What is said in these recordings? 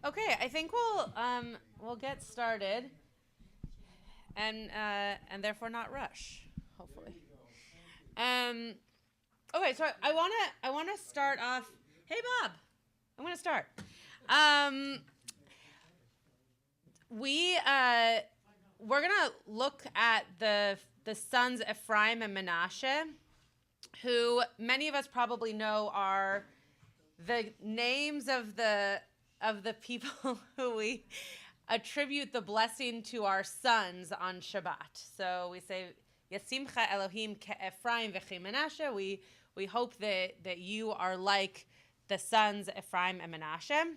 Okay, I think we'll get started, and therefore not rush, hopefully. Okay, so I wanna start off. Hey, Bob, I'm gonna start. We're gonna look at the sons Ephraim and Menashe, who many of us probably know are the names of the people who we attribute the blessing to our sons on Shabbat. So we say, Yasimcha Elohim ke Ephraim v'chi Menashe. We hope that you are like the sons Ephraim and Menashe.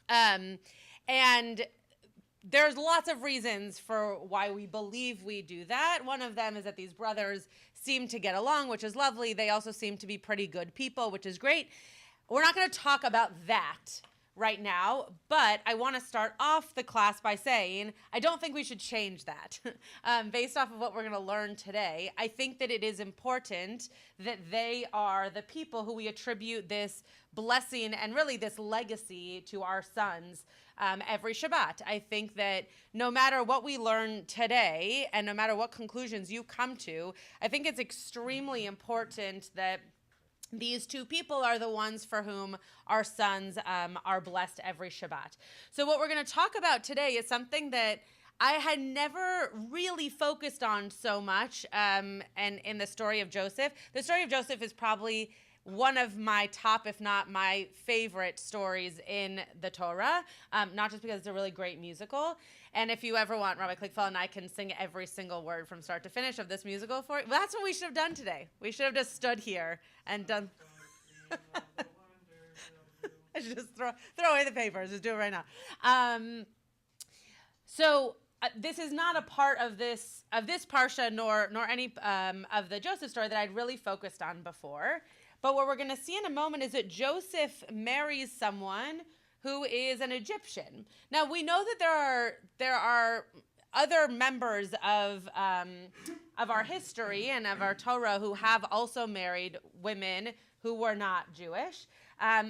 And there's lots of reasons for why we believe we do that. One of them is that these brothers seem to get along, which is lovely. They also seem to be pretty good people, which is great. We're not going to talk about that right now, but I want to start off the class by saying I don't think we should change that. Based off of what we're going to learn today, I think that it is important that they are the people who we attribute this blessing and really this legacy to our sons every Shabbat. I think that no matter what we learn today and no matter what conclusions you come to, I think it's extremely important that these two people are the ones for whom our sons are blessed every Shabbat. So what we're going to talk about today is something that I had never really focused on so much, and in the story of Joseph. The story of Joseph is probably one of my top, if not my favorite stories in the Torah, not just because it's a really great musical. And if you ever want, Rabbi Klickfeld and I can sing every single word from start to finish of this musical for you. Well, that's what we should have done today. We should have just stood here and done. I should just throw away the papers. Just do it right now. So this is not a part of this parsha nor any of the Joseph story that I'd really focused on before. But what we're going to see in a moment is that Joseph marries someone who is an Egyptian. Now we know that there are other members of our history and of our Torah who have also married women who were not Jewish.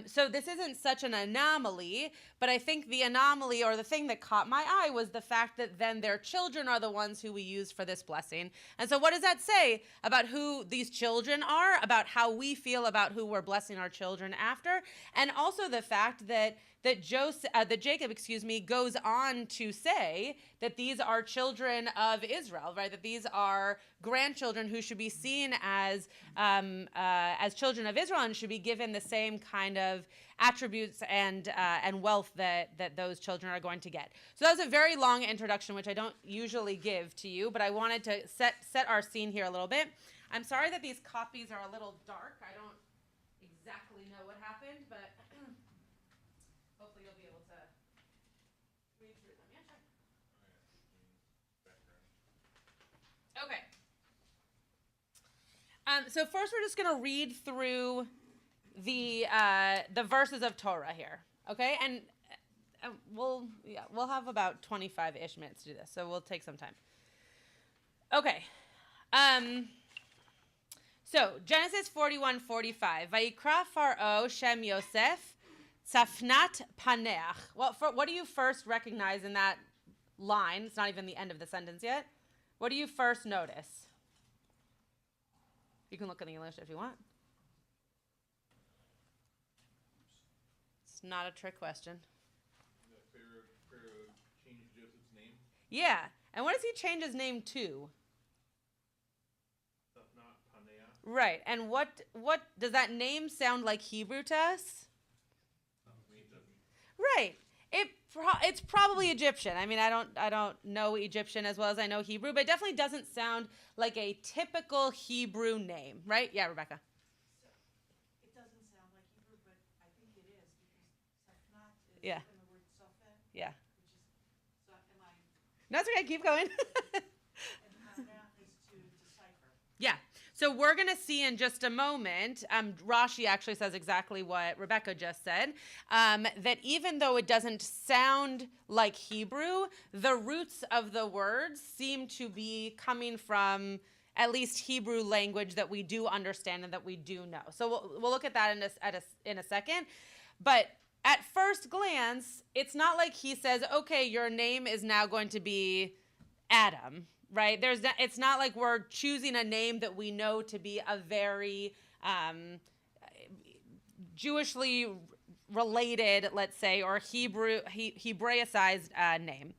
So this isn't such an anomaly, but I think the anomaly or the thing that caught my eye was the fact that then their children are the ones who we use for this blessing. And so what does that say about who these children are, about how we feel about who we're blessing our children after, and also the fact that Jacob goes on to say that these are children of Israel, right? That these are grandchildren who should be seen as children of Israel and should be given the same kind of attributes and wealth that those children are going to get. So that was a very long introduction, which I don't usually give to you, but I wanted to set our scene here a little bit. I'm sorry that these copies are a little dark. I don't exactly know what happened, but hopefully you'll be able to read through them. Yeah, sure. Okay. So first we're just going to read through the verses of Torah here, okay? And we'll have about 25-ish minutes to do this, so we'll take some time. Okay. So Genesis 41:45. Vayikra Pharaoh Shem Yosef Tzafnat Paneach. Well, what do you first recognize in that line? It's not even the end of the sentence yet. What do you first notice? You can look in the English if you want. It's not a trick question. Pharaoh changed Joseph's name? Yeah. And what does he change his name to? Tzafnat Paneach. Right. And what does that name sound like Hebrew to us? Right. It's probably Egyptian. I mean, I don't know Egyptian as well as I know Hebrew, but it definitely doesn't sound like a typical Hebrew name, right? Yeah, Rebecca. So, it doesn't sound like Hebrew, but I think it is because Safnat is from the word Sofet. Yeah. Which is, so am I? No, it's okay. Keep going. And Paneach is to decipher. Yeah. So we're going to see in just a moment, Rashi actually says exactly what Rebecca just said, that even though it doesn't sound like Hebrew, the roots of the words seem to be coming from at least Hebrew language that we do understand and that we do know. So we'll look at that in a second. But at first glance, it's not like he says, okay, your name is now going to be Adam, right? It's not like we're choosing a name that we know to be a very Jewishly related, let's say, or Hebraicized name.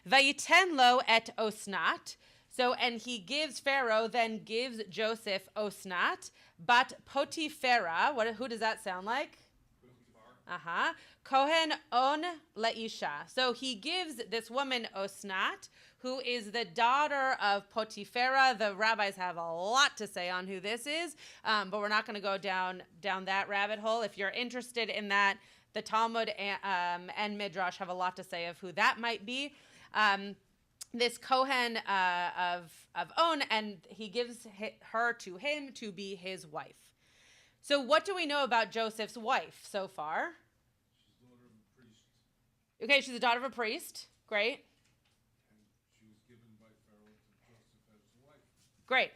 Vayiten lo et Osnat. So, and Pharaoh then gives Joseph Osnat, but Potiphera, who does that sound like? Kohen on leisha. So he gives this woman Osnat, who is the daughter of Potiphera. The rabbis have a lot to say on who this is, but we're not going to go down that rabbit hole. If you're interested in that, the Talmud and Midrash have a lot to say of who that might be. This Kohen of On, and he gives her to him to be his wife. So what do we know about Joseph's wife so far? She's the daughter of a priest. Okay, she's the daughter of a priest. Great. And she was given by Pharaoh to Joseph as a wife. Great.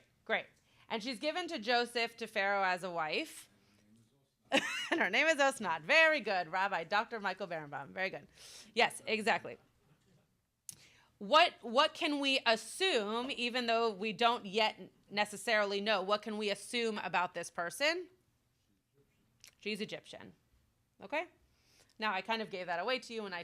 And she's given to Joseph to Pharaoh as a wife. And her name is Osnat. Very good, Rabbi Dr. Michael Berenbaum. Very good. Yes, exactly. What can we assume, even though we don't yet necessarily know, what can we assume about this person? She's Egyptian. Okay? Now, I kind of gave that away to you when I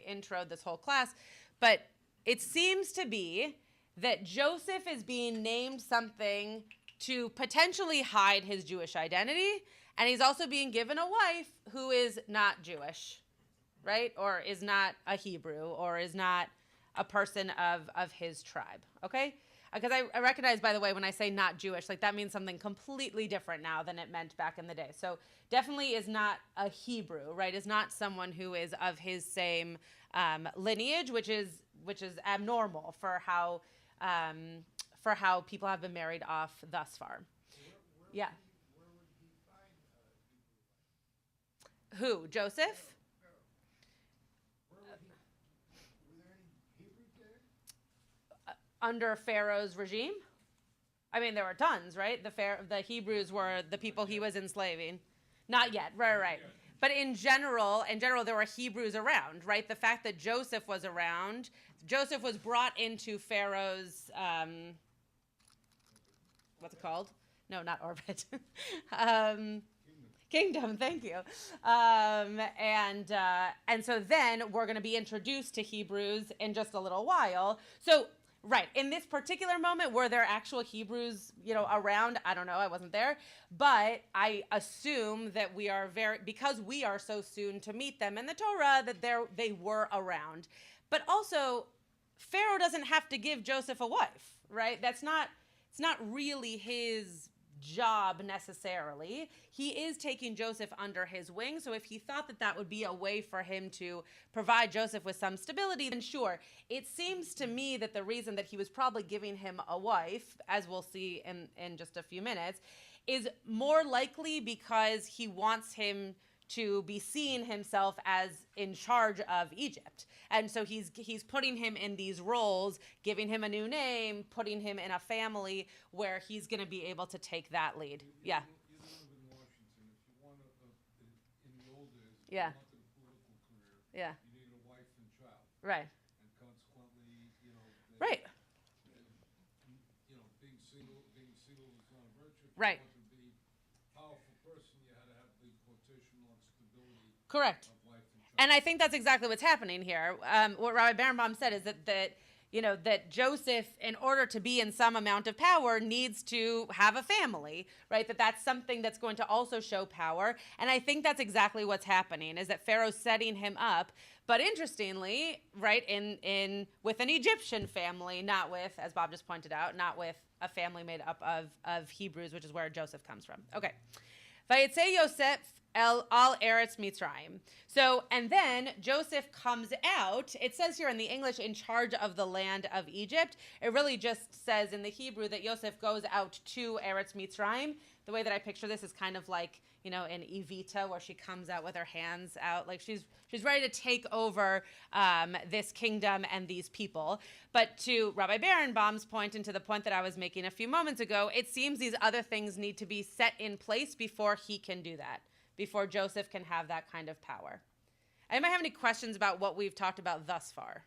introed this whole class, but it seems to be that Joseph is being named something to potentially hide his Jewish identity, and he's also being given a wife who is not Jewish, right? Or is not a Hebrew, or is not a person of his tribe, okay? Because I recognize, by the way, when I say not Jewish, like that means something completely different now than it meant back in the day. So definitely is not a Hebrew, right? Is not someone who is of his same lineage, which is abnormal for how people have been married off thus far. Yeah. Where would he find Who? Joseph? Under Pharaoh's regime? I mean, there were tons, right? The Hebrews were the people he was enslaving. Not yet, right. But in general, there were Hebrews around, right? The fact that Joseph was around, Joseph was brought into Pharaoh's, what's it called? No, not orbit. Kingdom, thank you. And so then we're going to be introduced to Hebrews in just a little while. So, right, in this particular moment, were there actual Hebrews, around? I don't know, I wasn't there. But I assume that because we are so soon to meet them in the Torah, that they were around. But also, Pharaoh doesn't have to give Joseph a wife, right? It's not really his job necessarily. He is taking Joseph under his wing, so if he thought that would be a way for him to provide Joseph with some stability, then sure. It seems to me that the reason that he was probably giving him a wife, as we'll see in just a few minutes, is more likely because he wants him to be seeing himself as in charge of Egypt. And so he's putting him in these roles, giving him a new name, putting him in a family where he's going to be able to take that lead. Yeah. You live in Washington. If you want in the old days, if Yeah. you wanted a political career, Yeah. you needed a wife and child. Right. And consequently, Right. being single is not a virtue. If Right. you wanted to be a powerful person, you had to have the quotation mark stability Correct. of wife and child. And I think that's exactly what's happening here. What Rabbi Berenbaum said is that Joseph, in order to be in some amount of power, needs to have a family, right? That's something that's going to also show power. And I think that's exactly what's happening, is that Pharaoh's setting him up. But interestingly, right, with an Egyptian family, not with, as Bob just pointed out, not with a family made up of Hebrews, which is where Joseph comes from. Okay. Vayetze Yosef al Eretz Mitzrayim. So, and then Joseph comes out. It says here in the English, in charge of the land of Egypt. It really just says in the Hebrew that Joseph goes out to Eretz Mitzrayim. The way that I picture this is kind of like, in Evita, where she comes out with her hands out, like she's ready to take over this kingdom and these people. But to Rabbi Berenbaum's point, and to the point that I was making a few moments ago, it seems these other things need to be set in place before he can do that, before Joseph can have that kind of power. Anybody have any questions about what we've talked about thus far?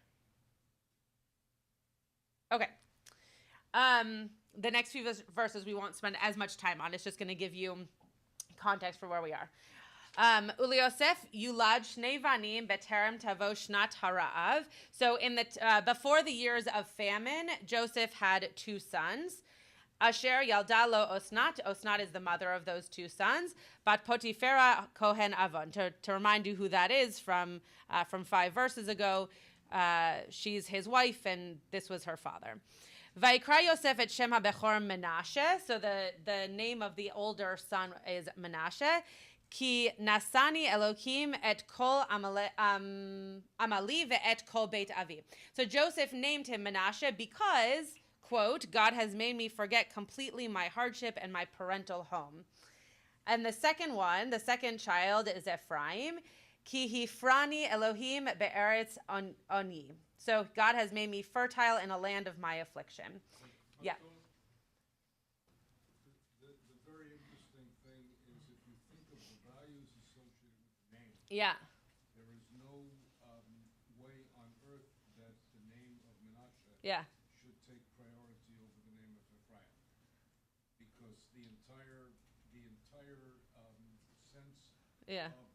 Okay. The next few verses we won't spend as much time on. It's just going to give you context for where we are. Uli Yosef yulad shnei vanim beterem tavo shnat hara'av. So in the before the years of famine, Joseph had 2 sons. Asher yalda lo Osnat. Osnat is the mother of those 2 sons. Bat Potifera kohen avon. To remind you who that is from 5 verses ago, she's his wife, and this was her father. Vayikra Yosef et Shem HaBechor Menashe. So the name of the older son is Menashe. Ki nasani Elokim et kol amali ve'et kol beit avi. So Joseph named him Menashe because, quote, God has made me forget completely my hardship and my parental home. And the second child is Ephraim. Ki hifrani Elohim be'eretz oni. So God has made me fertile in a land of my affliction. Yeah. The very interesting thing is if you think of the values associated with the name. Yeah. There is no way on earth that the name of Menashe should take priority over the name of Ephraim, because the entire sense of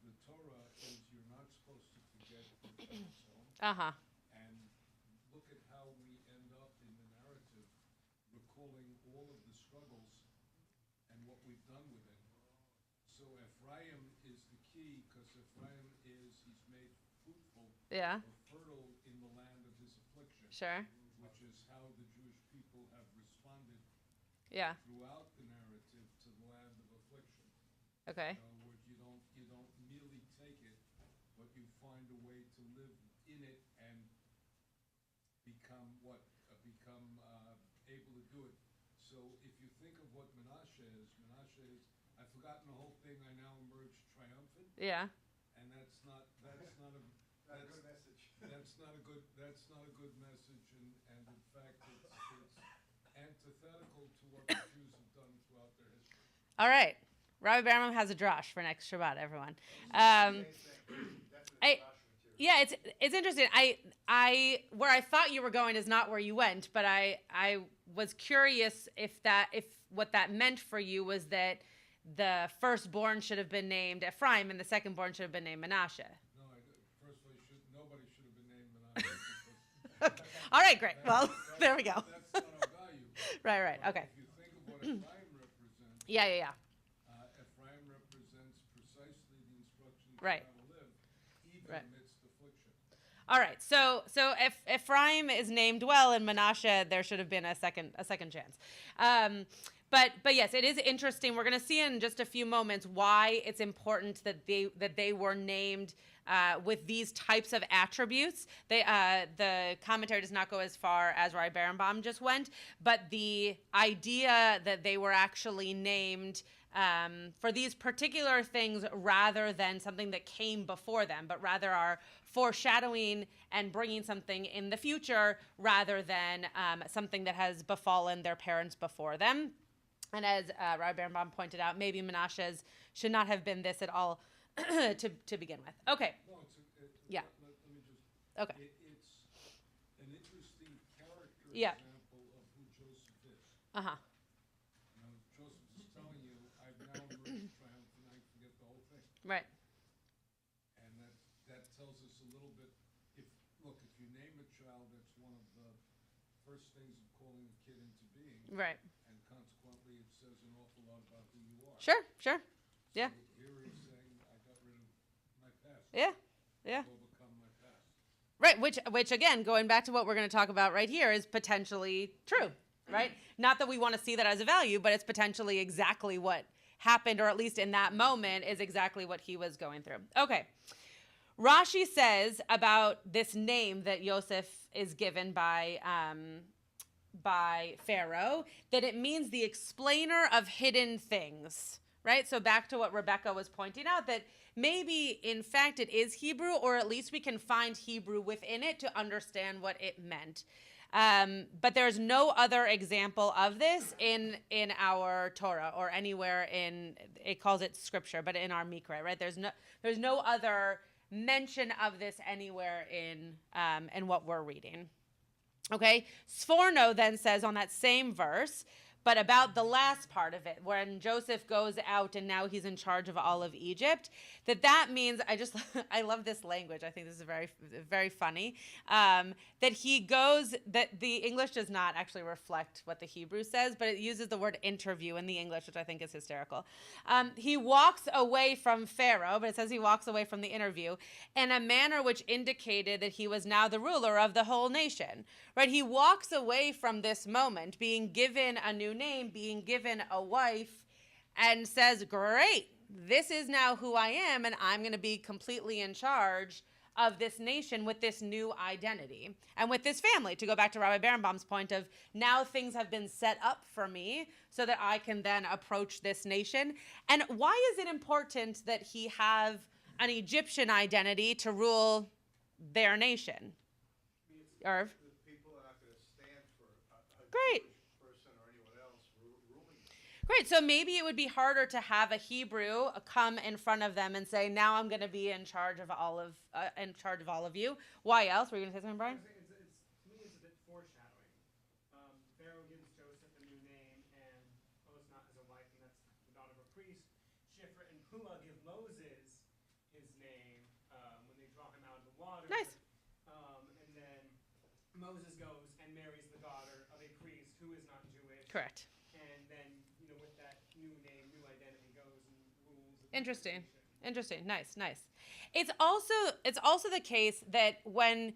the Torah is you're not supposed to forget your parents' home. And look at how we end up in the narrative recalling all of the struggles and what we've done with it. So Ephraim is the key, because Ephraim he's made fruitful or fertile in the land of his affliction. Sure. Which is how the Jewish people have responded throughout the narrative to the land of affliction. Okay. In other words, you don't merely take it, but you find a way to live in it and become able to do it. So if you think of what Menashe is, I've forgotten the whole thing. I now emerge triumphant. Yeah. And that's not a good message. That's not a good message, and in fact it's antithetical to what the Jews have done throughout their history. All right. Rabbi Berman has a drash for next Shabbat, everyone. It's interesting. I where I thought you were going is not where you went, but I was curious if what that meant for you was that the firstborn should have been named Ephraim and the secondborn should have been named Menashe. No, nobody should have been named Menashe. All right, great. Well, there we go. That's not our value. Right. But Okay. if you think of what Ephraim represents, Yeah. Ephraim represents precisely the instructions Right. of how to live, even amidst affliction. All right. So if Ephraim is named well and Menashe, there should have been a second chance. But yes, it is interesting. We're going to see in just a few moments why it's important that they were named with these types of attributes. The commentary does not go as far as Rabbi Berenbaum just went, but the idea that they were actually named for these particular things rather than something that came before them, but rather are foreshadowing and bringing something in the future rather than something that has befallen their parents before them. And as Rabbi Berenbaum pointed out, maybe Menashe's should not have been this at all to begin with. Okay. No, Yeah. Let me just. Okay. It's an interesting character Yeah. example of who Joseph is. Uh-huh. Joseph is telling you, I've now emerged triumphant, I forget the whole thing. Right. And that tells us a little bit. If you name a child, that's one of the first things of calling a kid into being. Right. And consequently, it says an awful lot about who you are. Sure. Yeah. So here he's saying, I got rid of my past. Yeah. Will become my past. Right, which again, going back to what we're going to talk about right here, is potentially true, right? Not that we want to see that as a value, but it's potentially exactly what happened, or at least in that moment, is exactly what he was going through. Okay. Rashi says about this name that Yosef is given by Pharaoh that it means the explainer of hidden things, right? So back to what Rebecca was pointing out, that maybe, in fact, it is Hebrew, or at least we can find Hebrew within it to understand what it meant. But there's no other example of this in our Torah or anywhere in, it calls it scripture, but in our Mikra, right? There's no other mention of this anywhere in what we're reading. Okay, Sforno then says on that same verse, but about the last part of it, when Joseph goes out and now he's in charge of all of Egypt, that means, I love this language. I think this is very, very funny. That he goes, that the English does not actually reflect what the Hebrew says, but it uses the word interview in the English, which I think is hysterical. He walks away from Pharaoh, but it says he walks away from the interview in a manner which indicated that he was now the ruler of the whole nation. Right? He walks away from this moment, being given a new name, being given a wife, and says, great, this is now who I am, and I'm going to be completely in charge of this nation with this new identity and with this family, to go back to Rabbi Berenbaum's point of now things have been set up for me so that I can then approach this nation. And why is it important that he have an Egyptian identity to rule their nation? Irv? Great. Person or anyone else ruling. Great. So maybe it would be harder to have a Hebrew come in front of them and say, "Now I'm going to be in charge of all of you." Why else? Were you going to say something, Brian? To me, it's a bit foreshadowing. Pharaoh gives Joseph a new name, and not as a wife, and that's the daughter of a priest. Shiphrah and Puah give Moses his name when they draw him out of the water. Nice. And then Moses goes and marries the daughter of a priest who is not Jewish. Correct. And then, with that new name, new identity, goes and rules. Interesting. Nice. It's also the case that when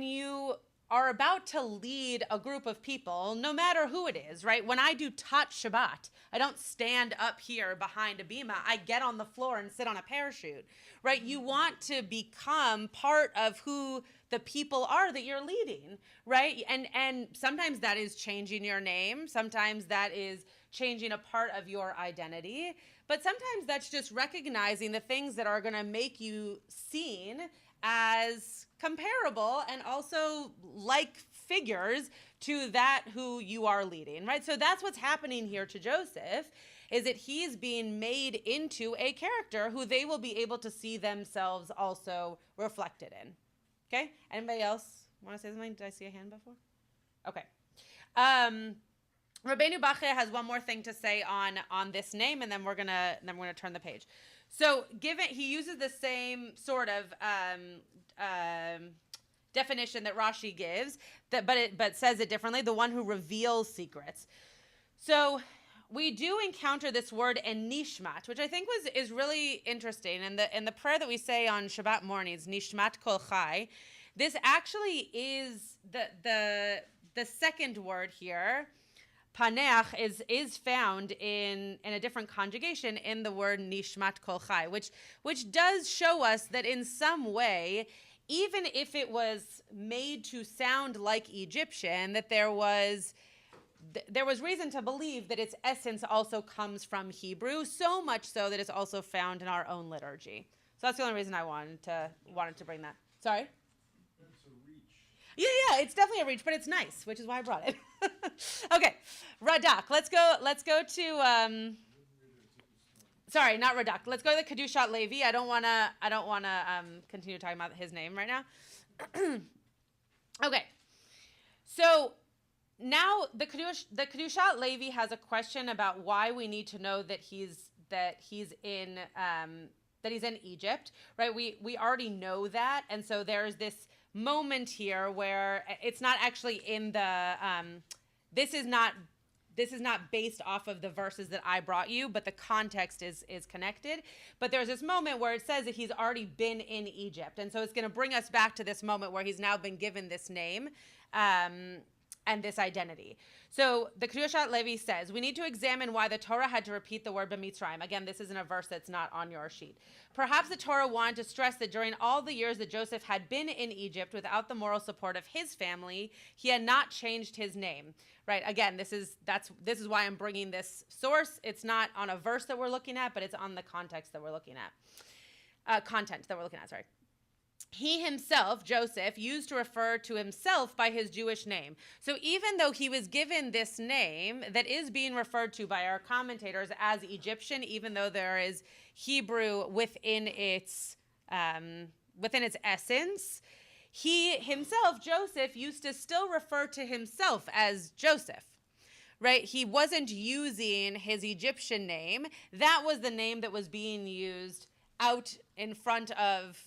you are about to lead a group of people, no matter who it is, right? When I do Tat Shabbat, I don't stand up here behind a bima. I get on the floor and sit on a parachute, right? You want to become part of who the people are that you're leading, right? And sometimes that is changing your name. Sometimes that is changing a part of your identity. But sometimes that's just recognizing the things that are going to make you seen as comparable and also like figures to that who you are leading, right? So that's what's happening here to Joseph, is that he's being made into a character who they will be able to see themselves also reflected in. Okay? Anybody else want to say something? Did I see a hand before? Okay. Rabbeinu Bachya has one more thing to say on this name, and then we're gonna turn the page. So, he uses the same sort of definition that Rashi gives, but says it differently. The one who reveals secrets. So, we do encounter this word in nishmat, which I think is really interesting. And the prayer that we say on Shabbat mornings, nishmat kol chai, this actually is the second word here. Paneach is found in a different conjugation in the word nishmat kol chai, which does show us that in some way, even if it was made to sound like Egyptian, that there was reason to believe that its essence also comes from Hebrew, so much so that it's also found in our own liturgy. So that's the only reason I wanted to bring that. Sorry? That's a reach. Yeah, it's definitely a reach, but it's nice, which is why I brought it. Okay, Radak. Let's go to sorry, not Radak. Let's go to the Kedushat Levi. I don't wanna continue talking about his name right now. Okay. So now the Kedushat Levi has a question about why we need to know that he's in Egypt, right? We already know that, and so there's this moment here where it's not actually in the this is not based off of the verses that I brought you, but the context is connected. But there's this moment where it says that he's already been in Egypt, and so it's going to bring us back to this moment where he's now been given this name and this identity. So the Kedushat Levi says, we need to examine why the Torah had to repeat the word b'mitzrayim. Again, this isn't a verse that's not on your sheet. Perhaps the Torah wanted to stress that during all the years that Joseph had been in Egypt without the moral support of his family, he had not changed his name. Right? Again, this is why I'm bringing this source. It's not on a verse that we're looking at, but it's on the context that we're looking at. Content that we're looking at, sorry. He himself, Joseph, used to refer to himself by his Jewish name. So even though he was given this name that is being referred to by our commentators as Egyptian, even though there is Hebrew within its within its essence, he himself, Joseph, used to still refer to himself as Joseph, right? He wasn't using his Egyptian name. That was the name that was being used out in front of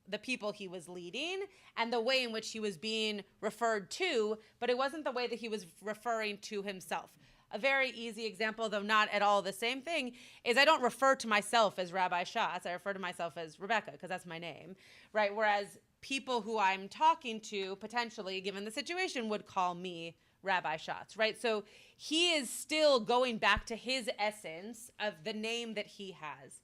the people he was leading and the way in which he was being referred to, but it wasn't the way that he was referring to himself. A very easy example, though not at all the same thing, is I don't refer to myself as Rabbi Schatz. I refer to myself as Rebecca because that's my name, right? Whereas people who I'm talking to, potentially, given the situation, would call me Rabbi Schatz, right? So he is still going back to his essence of the name that he has.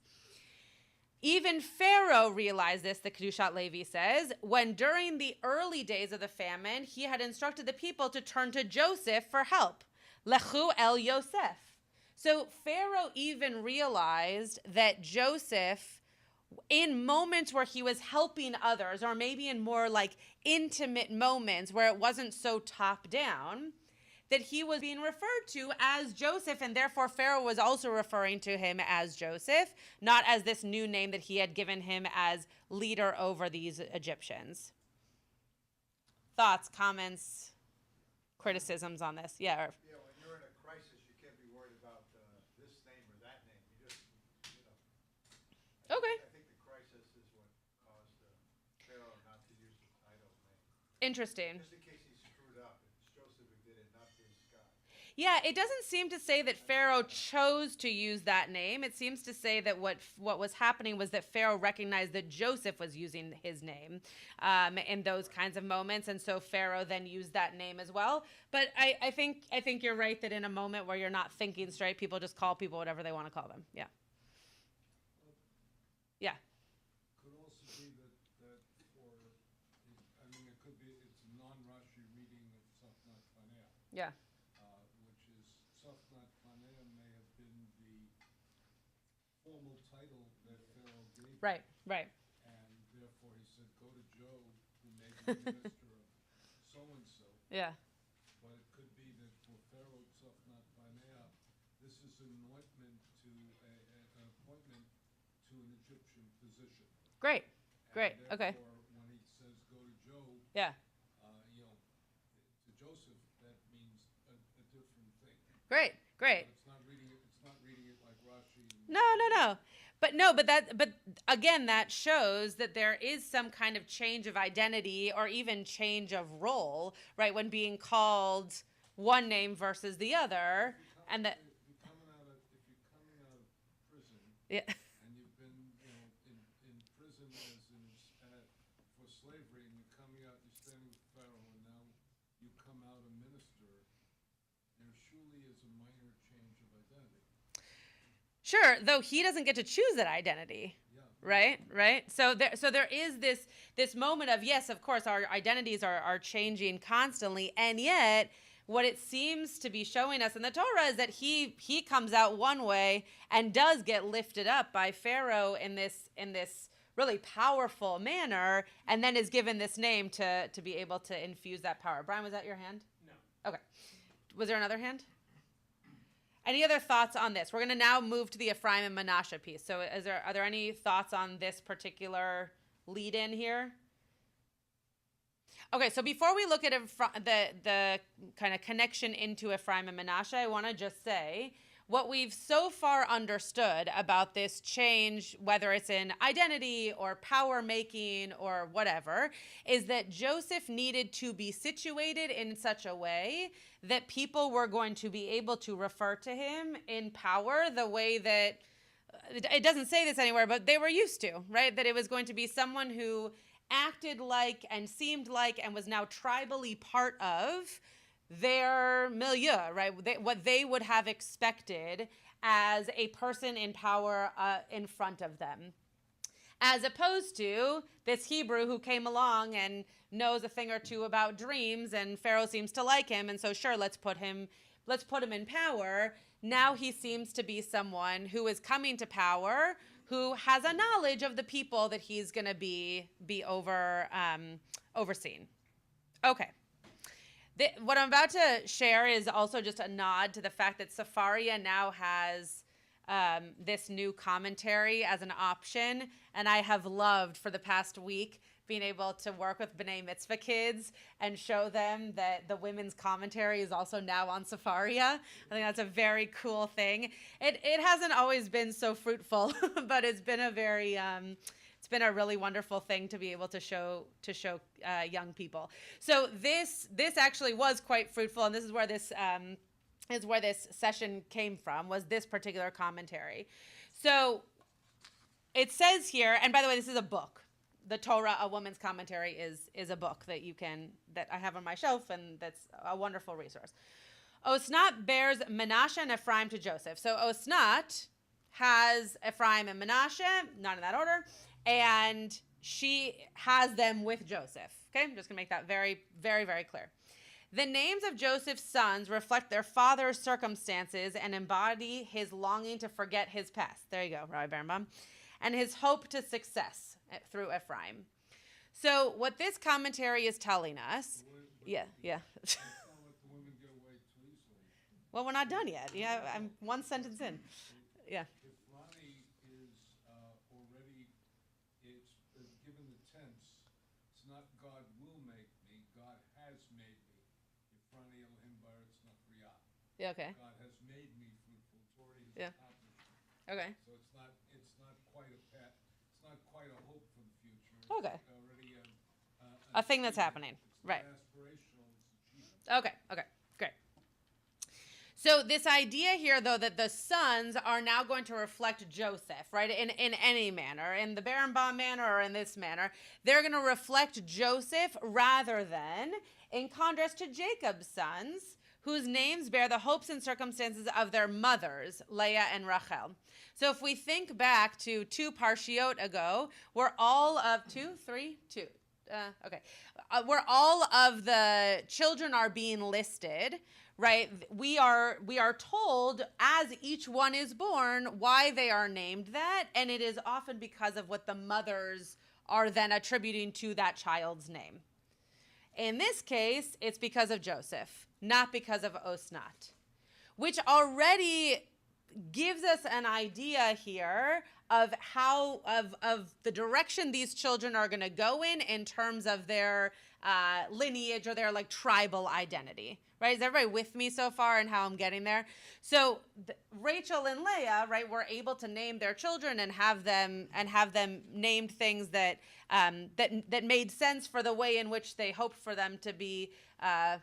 Even Pharaoh realized this, the Kedushat Levi says, when during the early days of the famine, he had instructed the people to turn to Joseph for help. Lechu el Yosef. So Pharaoh even realized that Joseph, in moments where he was helping others, or maybe in more like intimate moments where it wasn't so top down, that he was being referred to as Joseph, and therefore Pharaoh was also referring to him as Joseph, not as this new name that he had given him as leader over these Egyptians. Thoughts, comments, criticisms on this? Yeah. Yeah, when you're in a crisis, you can't be worried about this name or that name. You just, Okay. I think the crisis is what caused Pharaoh not to use the title name. Interesting. Just in case he screwed up. It's Joseph who did it, not this guy. Yeah, it doesn't seem to say that Pharaoh chose to use that name. It seems to say that what was happening was that Pharaoh recognized that Joseph was using his name in those kinds of moments, and so Pharaoh then used that name as well. But I think you're right that in a moment where you're not thinking straight, people just call people whatever they want to call them. Yeah. Yeah. Could also be that for, I mean, it could be, it's a non-Rashi reading of Safnat Panea. Yeah. Which is, Safnat Panea may have been the formal title that Pharaoh gave. Right. him, Right. And therefore he said, go to Joe, who may be minister of so-and-so. Yeah. But it could be that for Pharaoh Safnat Panea, this is an anointment to, an appointment to an Egyptian physician. Great. And Great. Okay. therefore, when he says go to Joe, Yeah. To Joseph, that means a different thing. Great. Great. But it's not reading it like Rashi. No. But again, that shows that there is some kind of change of identity or even change of role, right? When being called one name versus the other, and that. If you're coming out of prison, Yeah. and you've been, in prison for slavery, and you're coming out, you're standing with Pharaoh, and now you come out a minister, there surely is a minor change of identity. Sure, though he doesn't get to choose that identity. Yeah. Right. So there is this moment of, yes, of course, our identities are changing constantly, and yet what it seems to be showing us in the Torah is that he comes out one way and does get lifted up by Pharaoh in this really powerful manner, and then is given this name to be able to infuse that power. Brian, was that your hand? No. Okay. Was there another hand? Any other thoughts on this? We're going to now move to the Ephraim and Menashe piece. So are there any thoughts on this particular lead-in here? Okay, so before we look at the kind of connection into Ephraim and Menashe, I want to just say what we've so far understood about this change, whether it's in identity or power making or whatever, is that Joseph needed to be situated in such a way that people were going to be able to refer to him in power the way that, it doesn't say this anywhere, but they were used to, right? That it was going to be someone who acted like and seemed like and was now tribally part of their milieu, right? What they would have expected as a person in power in front of them. As opposed to this Hebrew who came along and knows a thing or two about dreams, and Pharaoh seems to like him, and so sure, let's put him in power. Now he seems to be someone who is coming to power, who has a knowledge of the people that he's going to be overseeing. Okay. What I'm about to share is also just a nod to the fact that Sepharia now has this new commentary as an option, and I have loved for the past week being able to work with B'nai Mitzvah kids and show them that the women's commentary is also now on Sefaria. I think that's a very cool thing. It hasn't always been so fruitful, but it's been a very it's been a really wonderful thing to be able to show young people. So this actually was quite fruitful, and this is where this session came from, was this particular commentary. So it says here, and by the way, this is a book. The Torah, a woman's commentary, is a book that I have on my shelf, and that's a wonderful resource. Osnat bears Menashe and Ephraim to Joseph. So Osnat has Ephraim and Menashe, not in that order, and she has them with Joseph. Okay, I'm just going to make that very, very, very clear. The names of Joseph's sons reflect their father's circumstances and embody his longing to forget his past. There you go, Rabbi Berenbaum. And his hope to success through Ephraim. So what this commentary is telling us, yeah. Let's not let the women get away too easily. Well, we're not done yet. Yeah, I'm one sentence in. Yeah. If Ronnie is already, it's given the tense, it's not God will make me, God has made me. If Ronnie Elohim Baretz Nachriya. Yeah, okay. God has made me fruitful. It's already his Yeah. accomplishment. Okay. So it's not quite a pet. It's not quite a hope for the future. It's Okay. already A thing that's achievement. happening. It's Right. not aspirational, it's achievement. Okay, great. So this idea here, though, that the sons are now going to reflect Joseph, right, in any manner, in the Berenbaum manner or in this manner, they're going to reflect Joseph rather than, in contrast to Jacob's sons, whose names bear the hopes and circumstances of their mothers, Leah and Rachel. So if we think back to 2 parshiot ago, where all of where all of the children are being listed, right? We are told as each one is born why they are named that, and it is often because of what the mothers are then attributing to that child's name. In this case, it's because of Joseph, not because of Osnat, which already gives us an idea here of how of the direction these children are going to go in terms of their lineage or their like tribal identity. Right? Is everybody with me so far and how I'm getting there? So Rachel and Leah, right, were able to name their children and have them named things that that made sense for the way in which they hoped for them to be.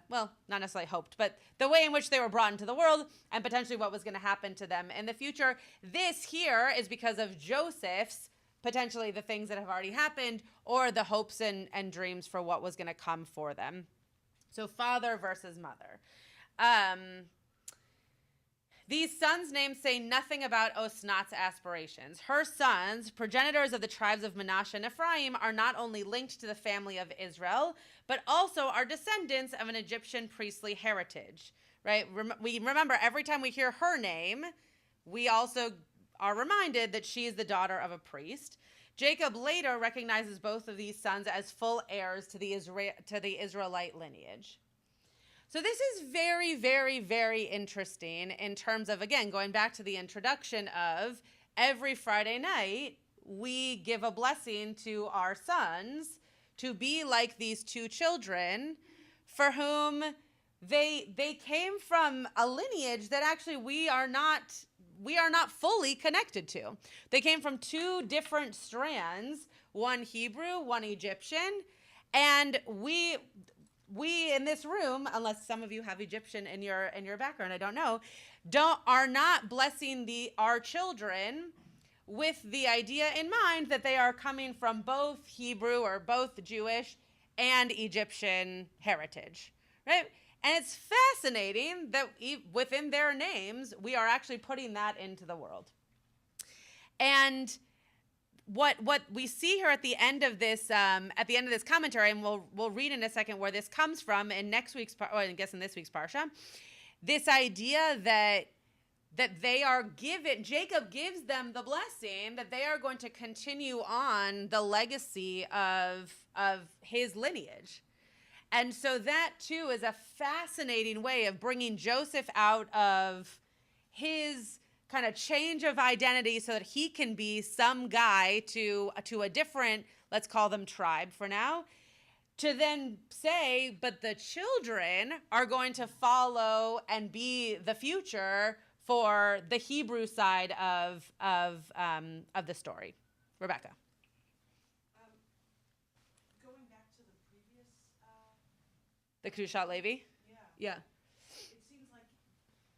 Well, not necessarily hoped, but the way in which they were brought into the world and potentially what was going to happen to them in the future. This here is because of Joseph's, potentially the things that have already happened or the hopes and dreams for what was going to come for them. So father versus mother. These sons' names say nothing about Osnat's aspirations. Her sons, progenitors of the tribes of Menashe and Ephraim, are not only linked to the family of Israel, but also are descendants of an Egyptian priestly heritage. Right? We remember every time we hear her name, we also are reminded that she is the daughter of a priest. Jacob later recognizes both of these sons as full heirs to the Israelite lineage. So this is very, very, very interesting in terms of, again, going back to the introduction of every Friday night, we give a blessing to our sons to be like these 2 children for whom they came from a lineage that actually we are not fully connected to. They came from 2 different strands, one Hebrew, one Egyptian, and we in this room, unless some of you have Egyptian in your background, I don't know, are not blessing our children with the idea in mind that they are coming from both Hebrew or both Jewish and Egyptian heritage, right? And it's fascinating that within their names, we are actually putting that into the world. And what we see here at the end of this commentary, and we'll read in a second where this comes from in this week's parsha, this idea that they are given, Jacob gives them the blessing that they are going to continue on the legacy of his lineage. And so that, too, is a fascinating way of bringing Joseph out of his kind of change of identity so that he can be some guy to a different, let's call them tribe for now, to then say, but the children are going to follow and be the future for the Hebrew side of the story. Rebecca. Going back to the previous, The Kushat Levi? yeah. Yeah. It seems like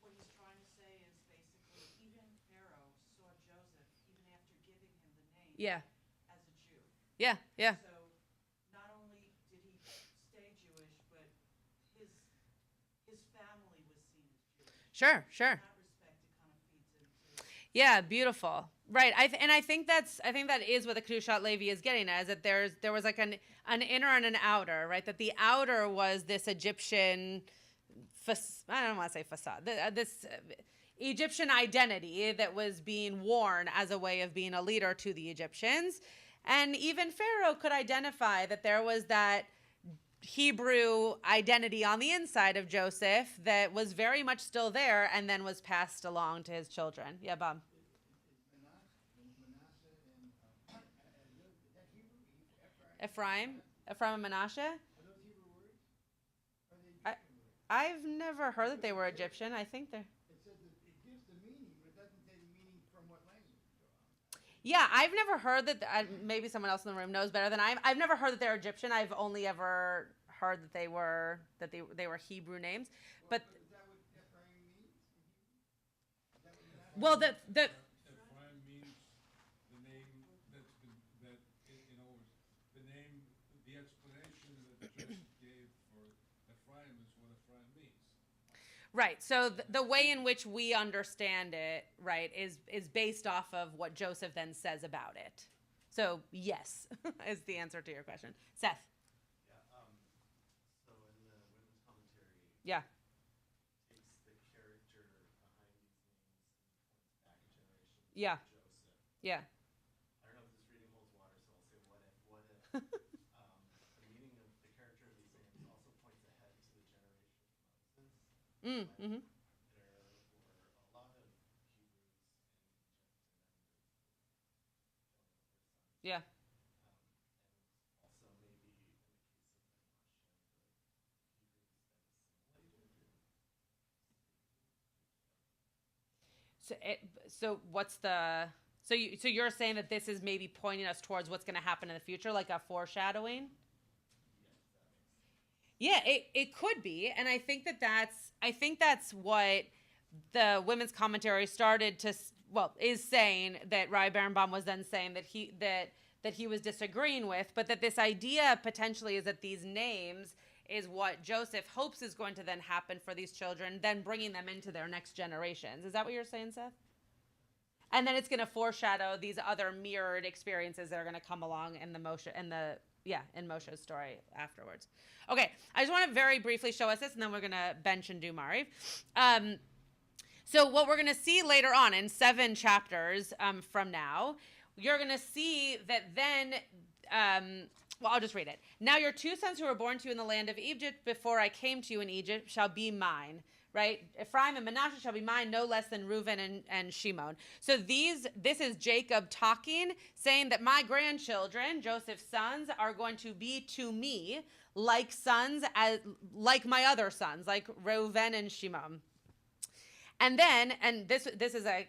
what he's trying to say is basically even Pharaoh saw Joseph even after giving him the name Yeah. as a Jew. Yeah. Yeah. So not only did he stay Jewish, but his family was seen as Jewish. Sure. In Sure. that respect, it kind of feeds into. Yeah, beautiful. Right. I think that is what the Kedushat Levi is getting at, is that there was like an inner and an outer, right? That the outer was this Egyptian, I don't want to say facade, this Egyptian identity that was being worn as a way of being a leader to the Egyptians. And even Pharaoh could identify that there was that Hebrew identity on the inside of Joseph that was very much still there and then was passed along to his children. Yeah, Bob. Ephraim and Menashe. I've never heard that they were Egyptian. I think they're. It says that it gives the meaning, but it doesn't say the meaning from what language. Yeah, I've never heard that. Maybe someone else in the room knows better than I. I've never heard that they're Egyptian. I've only ever heard that they were Hebrew names. But Is that what Ephraim means? Is that what well, the Ephraim means the name that's been, that, in other words, the name, the explanation that Joseph gave for Ephraim is what Ephraim means. right. So the way in which we understand it, right, is based off of what Joseph then says about it. So yes, is the answer to your question, Seth. Yeah, so in the women's commentary, Yeah. takes the character behind these names and points back a generation to Yeah. Joseph. Yeah. I don't know if this reading holds water, so I'll say what if the meaning of the character of these names also points ahead to the generation of Moses. Mm-hmm. There were a lot of Hebrews in Egypt, and Yeah. and also maybe in the case of Menashe, the Hebrews that assimilated. So what's the so you're saying that this is maybe pointing us towards what's going to happen in the future, like a foreshadowing? Yeah, it could be, and I think that's what the women's commentary started to is saying, that Rabbi Berenbaum was then saying that he was disagreeing with, but that this idea potentially is that these names is what Joseph hopes is going to then happen for these children, then bringing them into their next generations. Is that what you're saying, Seth? And then it's going to foreshadow these other mirrored experiences that are going to come along in in Moshe's story afterwards. Okay, I just want to very briefly show us this, and then we're going to bench and do Mariv. So what we're going to see later on in 7 chapters from now, you're going to see that then, I'll just read it. Now your 2 sons who were born to you in the land of Egypt before I came to you in Egypt shall be mine. Right? Ephraim and Menashe shall be mine, no less than Reuben and Shimon. So this is Jacob talking, saying that my grandchildren, Joseph's sons, are going to be to me like sons, like my other sons, like Reuben and Shimon. And then, and this is a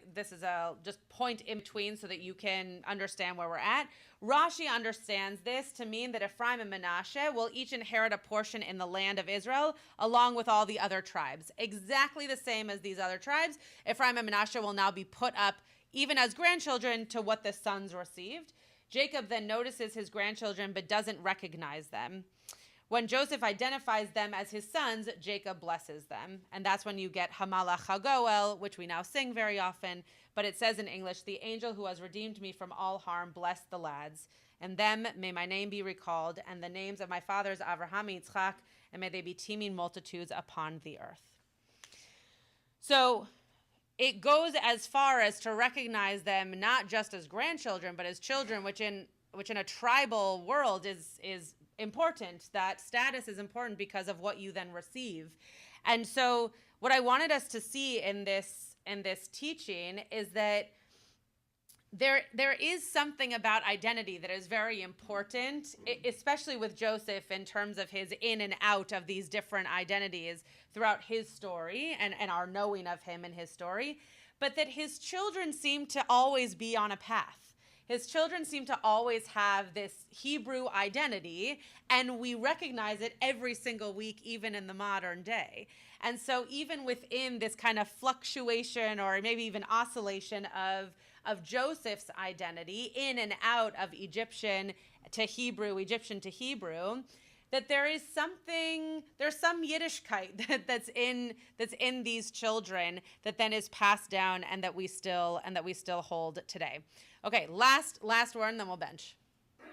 just point in between so that you can understand where we're at. Rashi understands this to mean that Ephraim and Menashe will each inherit a portion in the land of Israel, along with all the other tribes. Exactly the same as these other tribes. Ephraim and Menashe will now be put up, even as grandchildren, to what the sons received. Jacob then notices his grandchildren, but doesn't recognize them. When Joseph identifies them as his sons, Jacob blesses them. And that's when you get Hamalach HaGoel, which we now sing very often. But it says in English, the angel who has redeemed me from all harm, bless the lads. And them may my name be recalled, and the names of my fathers, Avraham and Yitzchak, and may they be teeming multitudes upon the earth. So it goes as far as to recognize them not just as grandchildren, but as children, which in a tribal world is important. That status is important because of what you then receive. And so what I wanted us to see in this in this teaching is that there is something about identity that is very important, especially with Joseph in terms of his in and out of these different identities throughout his story and our knowing of him and his story, but that his children seem to always be on a path. His children seem to always have this Hebrew identity, and we recognize it every single week, even in the modern day. And so even within this kind of fluctuation or maybe even oscillation of Joseph's identity in and out of Egyptian to Hebrew, that there's some Yiddishkeit that's in these children that then is passed down and that we still hold today. Okay, last word, and then we'll bench. So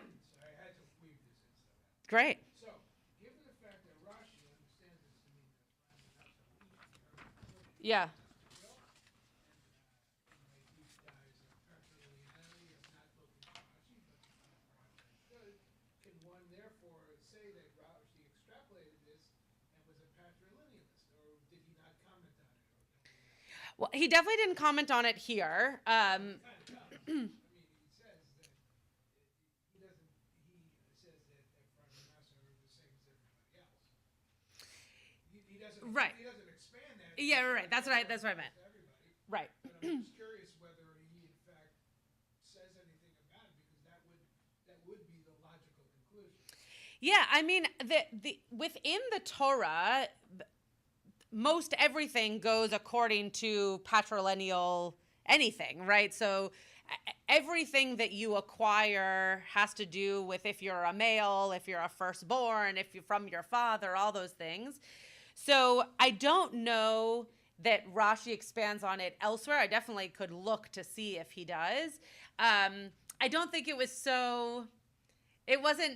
I had to weave this in somehow. Great. So, given the fact that Rashi understands this to mean that Yeah. these guys are patrilineality, I'm not looking at Rashi, but perhaps I should. Can one therefore say that Rashi extrapolated this and was a patrilinealist, or did he not comment on it? Well, he definitely didn't comment on it here. I mean, he says that he says that Ephraim and Menashe are the same as everybody else. He doesn't. Right. He doesn't expand that. Yeah, right. That's what I meant. Everybody. Right. But I'm just curious whether he in fact says anything about it, because that would be the logical conclusion. Yeah, I mean, the within the Torah, most everything goes according to patrilineal anything, right? So everything that you acquire has to do with if you're a male, if you're a firstborn, if you're from your father, all those things. So I don't know that Rashi expands on it elsewhere. I definitely could look to see if he does. I don't think it wasn't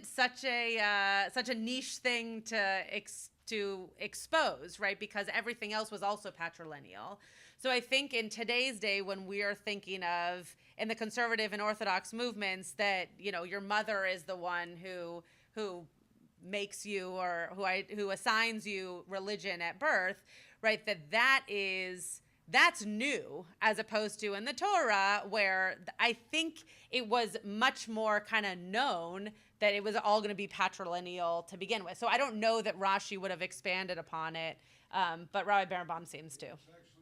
such a niche thing to expose, right? Because everything else was also patrilineal. So I think in today's day, when we are thinking of in the conservative and Orthodox movements that, you know, your mother is the one who makes you or who assigns you religion at birth, right? That's new, as opposed to in the Torah, where I think it was much more kind of known that it was all going to be patrilineal to begin with. So I don't know that Rashi would have expanded upon it, but Rabbi Berenbaum seems to. It's actually